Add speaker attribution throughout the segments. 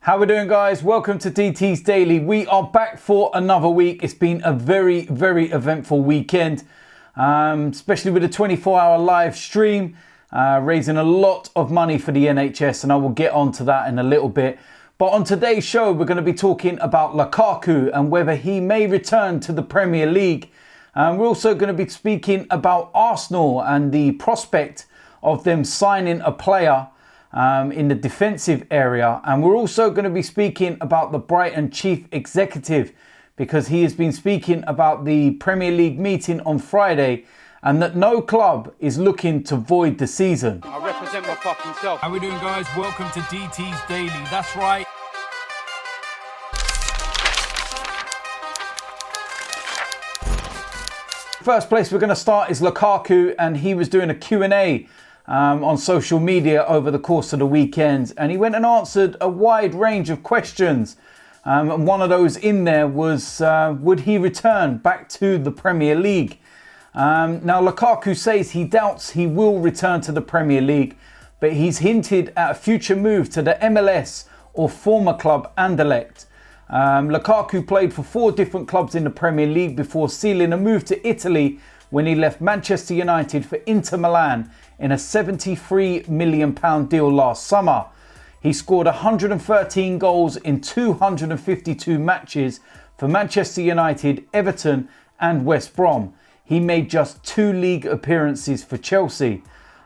Speaker 1: How we doing, guys? Welcome to DTS Daily. We are back for another week. It's been a very eventful weekend, especially with a 24-hour live stream, raising a lot of money for the NHS, and I will get onto that in a little bit. But on today's show, we're going to be talking about Lukaku and whether he may return to the Premier League. We're also going to be speaking about Arsenal and the prospect of them signing a player in the defensive area. And we're also going to be speaking about the Brighton chief executive, because he has been speaking about the Premier League meeting on Friday and that no club is looking to void the season.
Speaker 2: I represent my fucking self.
Speaker 1: How we doing, guys? Welcome to DTS Daily. That's right. First place we're going to start is Lukaku, and he was doing a Q&A on social media over the course of the weekend, and he went and answered a wide range of questions, and one of those in there was would he return back to the Premier League? Now Lukaku says he doubts he will return to the Premier League, but he's hinted at a future move to the MLS or former club Anderlecht. Lukaku played for 4 different clubs in the Premier League before sealing a move to Italy when he left Manchester United for Inter Milan in a £73 million deal last summer. He scored 113 goals in 252 matches for Manchester United, Everton and West Brom. He made just 2 league appearances for Chelsea.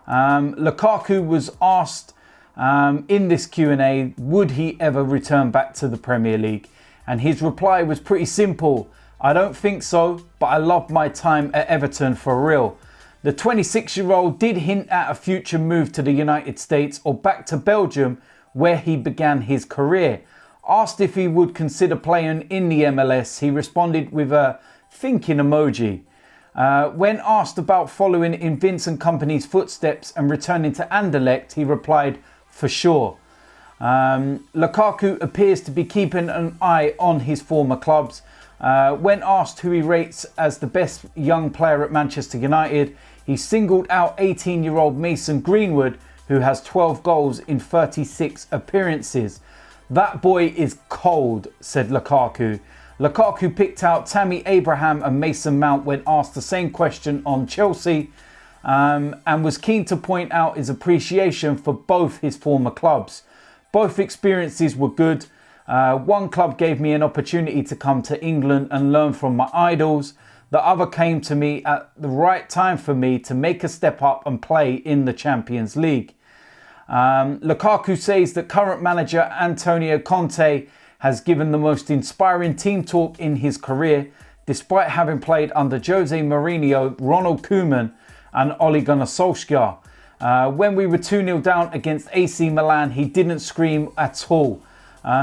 Speaker 1: Lukaku was asked in this Q&A, would he ever return back to the Premier League? And his reply was pretty simple. I don't think so, but I love my time at Everton for real. The 26-year-old did hint at a future move to the United States or back to Belgium, where he began his career. Asked if he would consider playing in the MLS, he responded with a thinking emoji. When asked about following in Vince & Company's footsteps and returning to Anderlecht, he replied, for sure. Lukaku appears to be keeping an eye on his former clubs. When asked who he rates as the best young player at Manchester United, he singled out 18-year-old Mason Greenwood, who has 12 goals in 36 appearances. That boy is cold, said Lukaku. Lukaku picked out Tammy Abraham and Mason Mount when asked the same question on Chelsea, and was keen to point out his appreciation for both his former clubs. Both experiences were good. One club gave me an opportunity to come to England and learn from my idols. The other came to me at the right time for me to make a step up and play in the Champions League. Lukaku says that current manager Antonio Conte has given the most inspiring team talk in his career, despite having played under Jose Mourinho, Ronald Koeman and Ole Gunnar Solskjaer. When we were 2-0 down against AC Milan, he didn't scream at all.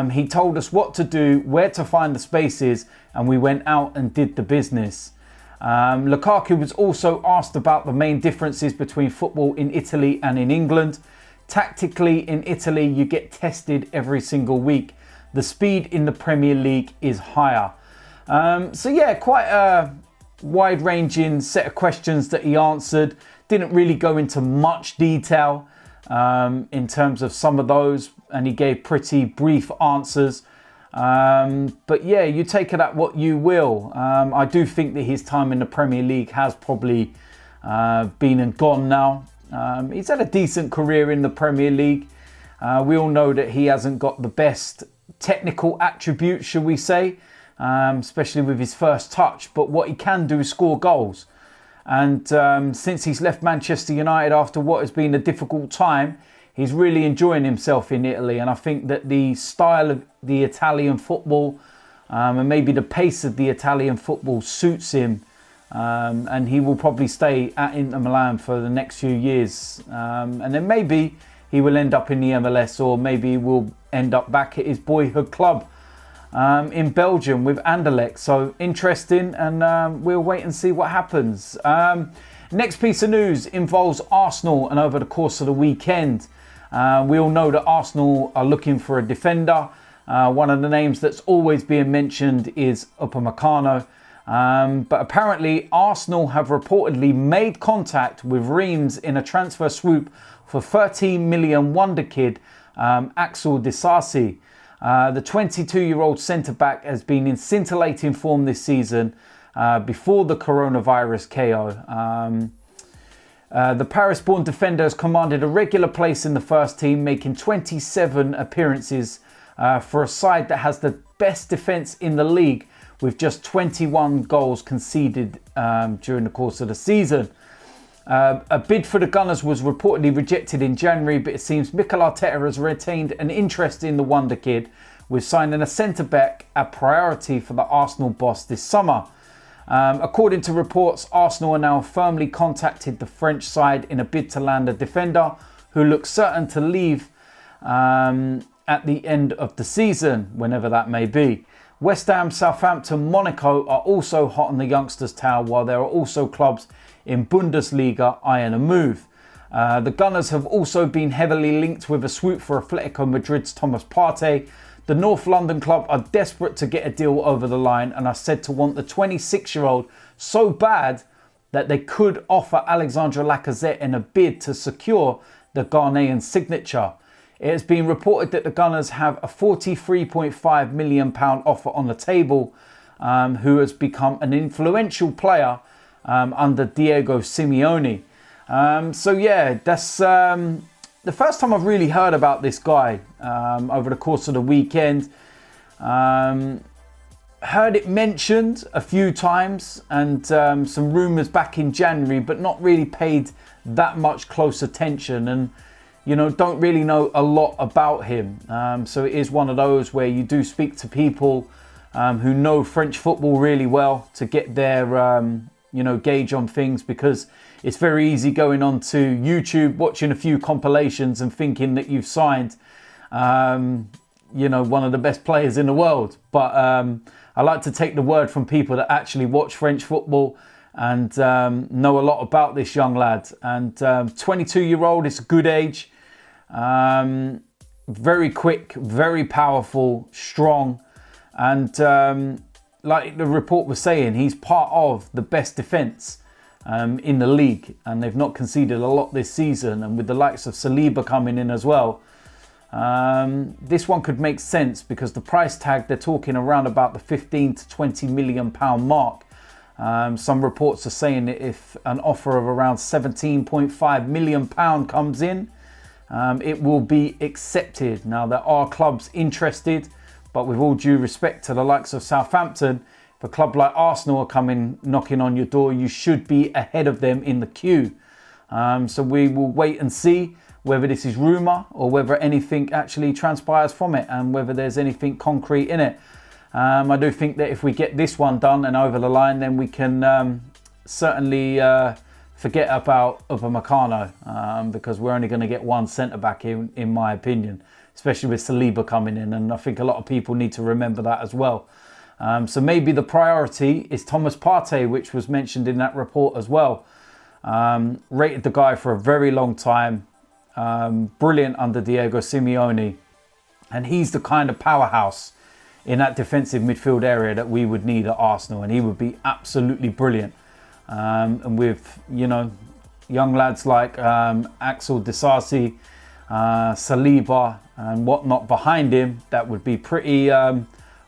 Speaker 1: He told us what to do, where to find the spaces, and we went out and did the business. Lukaku was also asked about the main differences between football in Italy and in England. Tactically, in Italy, you get tested every single week. The speed in the Premier League is higher. So yeah, quite a wide-ranging set of questions that he answered. Didn't really go into much detail in terms of some of those, and he gave pretty brief answers. But yeah, you take it at what you will. I do think that his time in the Premier League has probably been and gone now. He's had a decent career in the Premier League. We all know that he hasn't got the best technical attributes, shall we say, especially with his first touch. But what he can do is score goals. And since he's left Manchester United after what has been a difficult time, he's really enjoying himself in Italy. And I think that the style of the Italian football and maybe the pace of the Italian football suits him. And he will probably stay at Inter Milan for the next few years. And then maybe he will end up in the MLS, or maybe he will end up back at his boyhood club in Belgium with Anderlecht. So interesting, and we'll wait and see what happens. Next piece of news involves Arsenal, and over the course of the weekend, we all know that Arsenal are looking for a defender. One of the names that's always being mentioned is Upamecano. But apparently Arsenal have reportedly made contact with Reims in a transfer swoop for 13 million wonder kid Axel Disasi. The 22-year-old centre-back has been in scintillating form this season before the coronavirus KO. The Paris-born defender has commanded a regular place in the first team, making 27 appearances for a side that has the best defence in the league, with just 21 goals conceded during the course of the season. A bid for the Gunners was reportedly rejected in January, but it seems Mikel Arteta has retained an interest in the Wonder Kid, with signing a centre-back a priority for the Arsenal boss this summer. According to reports, Arsenal are now firmly contacted the French side in a bid to land a defender who looks certain to leave at the end of the season, whenever that may be. West Ham, Southampton, Monaco are also hot on the youngsters' tail, while there are also clubs in Bundesliga eyeing a move. The Gunners have also been heavily linked with a swoop for Atletico Madrid's Thomas Partey. The North London club are desperate to get a deal over the line and are said to want the 26-year-old so bad that they could offer Alexandre Lacazette in a bid to secure the Ghanaian signature. It has been reported that the Gunners have a £43.5 million offer on the table, who has become an influential player under Diego Simeone. So yeah, that's the first time I've really heard about this guy over the course of the weekend. Heard it mentioned a few times and some rumours back in January, but not really paid that much close attention, and don't really know a lot about him. So it is one of those where you do speak to people who know French football really well to get their gauge on things, because it's very easy going on to YouTube, watching a few compilations and thinking that you've signed one of the best players in the world. But I like to take the word from people that actually watch French football and know a lot about this young lad. And 22-year-old, it's a good age. Very quick, very powerful, strong, and like the report was saying, he's part of the best defence in the league, and they've not conceded a lot this season. And with the likes of Saliba coming in as well, this one could make sense, because the price tag, they're talking around about the 15 to 20 million pound mark. Some reports are saying that if an offer of around 17.5 million pound comes in, it will be accepted. Now, there are clubs interested, but with all due respect to the likes of Southampton, if a club like Arsenal are coming knocking on your door, you should be ahead of them in the queue. So we will wait and see whether this is rumour or whether anything actually transpires from it, and whether there's anything concrete in it. I do think that if we get this one done and over the line, then we can certainly forget about Upamecano, because we're only going to get one centre-back in my opinion, especially with Saliba coming in, and I think a lot of people need to remember that as well. So maybe the priority is Thomas Partey, which was mentioned in that report as well. Rated the guy for a very long time, brilliant under Diego Simeone, and he's the kind of powerhouse in that defensive midfield area that we would need at Arsenal, and he would be absolutely brilliant. And with young lads like Axel, Disasi, Saliba and whatnot behind him, that would be pretty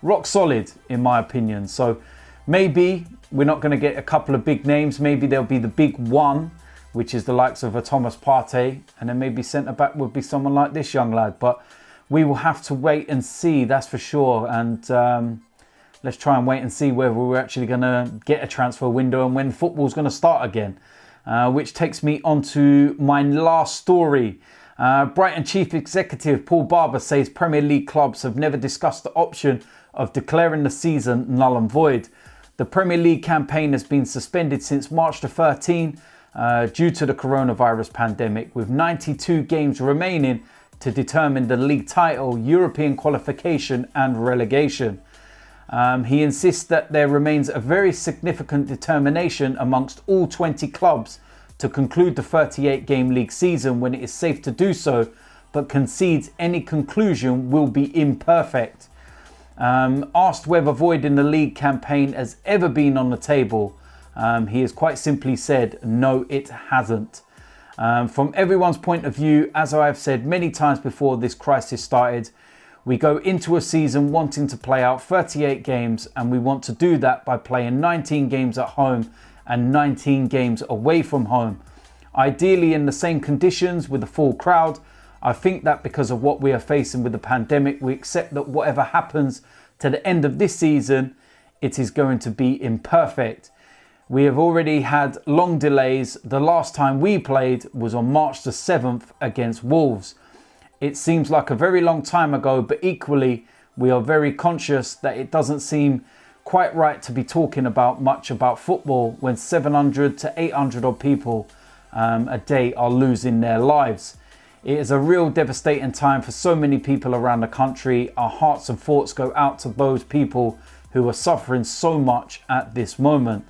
Speaker 1: rock solid in my opinion. So maybe we're not going to get a couple of big names. Maybe there'll be the big one, which is the likes of a Thomas Partey, and then maybe centre back would be someone like this young lad. But we will have to wait and see, that's for sure. And let's try and wait and see whether we're actually going to get a transfer window and when football's going to start again. Which takes me on to my last story. Brighton Chief Executive Paul Barber says Premier League clubs have never discussed the option of declaring the season null and void. The Premier League campaign has been suspended since March the 13th due to the coronavirus pandemic, with 92 games remaining to determine the league title, European qualification and relegation. He insists that there remains a very significant determination amongst all 20 clubs to conclude the 38-game league season when it is safe to do so, but concedes any conclusion will be imperfect. Asked whether voiding the league campaign has ever been on the table, he has quite simply said, no, it hasn't. From everyone's point of view, as I have said many times before this crisis started, We go into a season wanting to play out 38 games, and we want to do that by playing 19 games at home and 19 games away from home. Ideally in the same conditions with a full crowd. I think that because of what we are facing with the pandemic, we accept that whatever happens to the end of this season, it is going to be imperfect. We have already had long delays. The last time we played was on March the 7th against Wolves. It seems like a very long time ago, but equally we are very conscious that it doesn't seem quite right to be talking about much about football when 700 to 800 odd people a day are losing their lives. It is a real devastating time for so many people around the country. Our hearts and thoughts go out to those people who are suffering so much at this moment.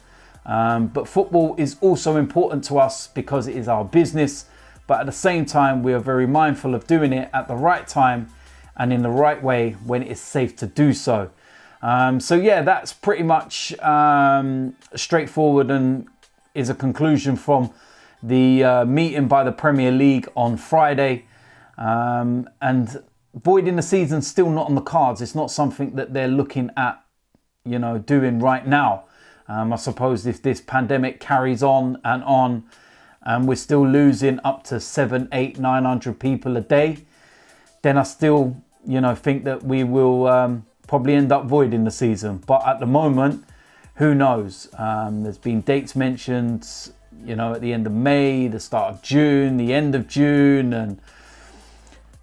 Speaker 1: But football is also important to us because it is our business. But at the same time, we are very mindful of doing it at the right time and in the right way when it's safe to do so. So yeah, that's pretty much straightforward and is a conclusion from the meeting by the Premier League on Friday. And voiding the season's still not on the cards. It's not something that they're looking at, doing right now. I suppose if this pandemic carries on and we're still losing up to 700, 800, 900 people a day, then I still, think that we will probably end up voiding the season. But at the moment, who knows? There's been dates mentioned, at the end of May, the start of June, the end of June, and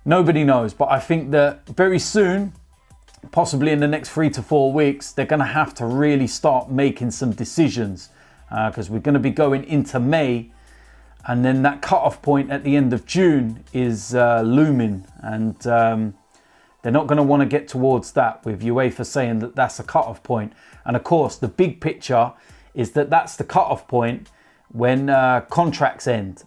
Speaker 1: nobody knows. But I think that very soon, possibly in the next 3 to 4 weeks, they're going to have to really start making some decisions because we're going to be going into May, and then that cut-off point at the end of June is looming, and they're not going to want to get towards that with UEFA saying that that's a cut-off point. And of course, the big picture is that that's the cut-off point when contracts end.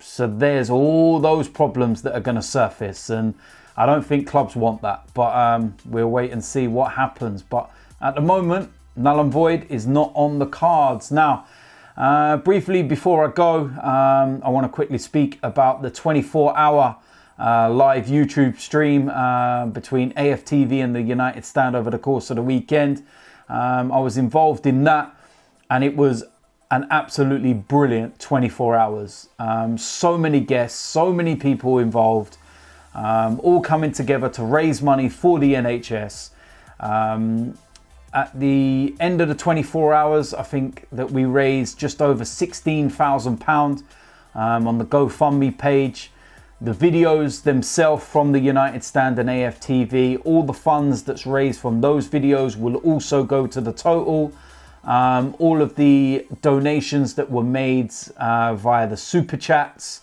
Speaker 1: So there's all those problems that are going to surface, and I don't think clubs want that, but we'll wait and see what happens. But at the moment, null and void is not on the cards. Now, briefly before I go, I want to quickly speak about the 24-hour live YouTube stream between AFTV and the United Stand over the course of the weekend. I was involved in that, and it was an absolutely brilliant 24 hours. So many guests, so many people involved, all coming together to raise money for the NHS. At the end of the 24 hours, I think that we raised just over £16,000 on the GoFundMe page. The videos themselves from the United Stand and AFTV, all the funds that's raised from those videos will also go to the total. All of the donations that were made via the super chats,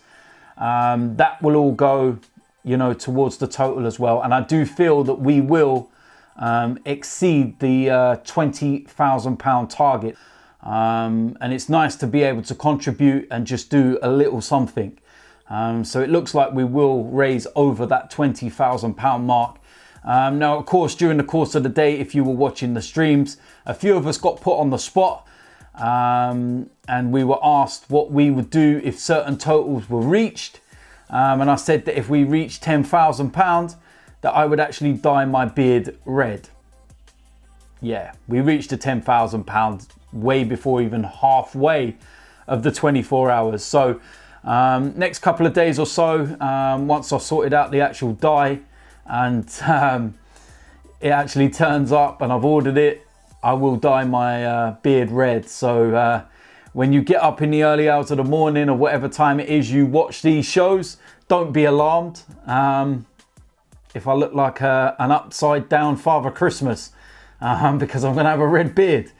Speaker 1: that will all go, towards the total as well. And I do feel that we will exceed the £20,000 target. And it's nice to be able to contribute and just do a little something. So it looks like we will raise over that £20,000 mark. Now, of course, during the course of the day, if you were watching the streams, a few of us got put on the spot and we were asked what we would do if certain totals were reached. And I said that if we reached £10,000, that I would actually dye my beard red. Yeah, we reached the £10,000 way before even halfway of the 24 hours. So next couple of days or so, once I've sorted out the actual dye, and it actually turns up and I've ordered it, I will dye my beard red. So when you get up in the early hours of the morning or whatever time it is you watch these shows, don't be alarmed if I look like an upside down Father Christmas, because I'm going to have a red beard.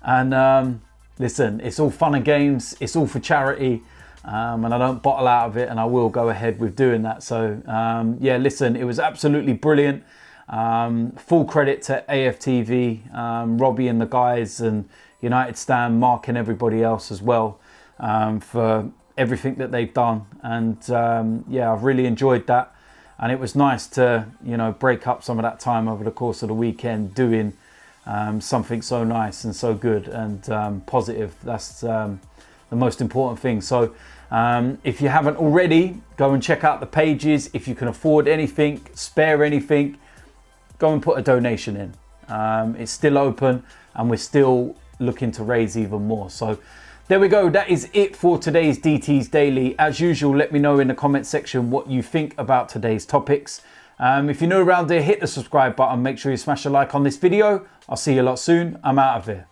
Speaker 1: And listen, it's all fun and games, it's all for charity. And I don't bottle out of it, and I will go ahead with doing that. So yeah, listen, it was absolutely brilliant. Full credit to AFTV, Robbie and the guys, and United Stand, Mark and everybody else as well, for everything that they've done. And yeah, I've really enjoyed that. And it was nice to, break up some of that time over the course of the weekend doing something so nice and so good and positive. That's the most important thing. So if you haven't already, go and check out the pages. If you can afford anything, spare anything, go and put a donation in. It's still open and we're still looking to raise even more. So there we go. That is it for today's DTS Daily. As usual, let me know in the comment section what you think about today's topics. If you're new around here, hit the subscribe button. Make sure you smash a like on this video. I'll see you a lot soon. I'm out of here.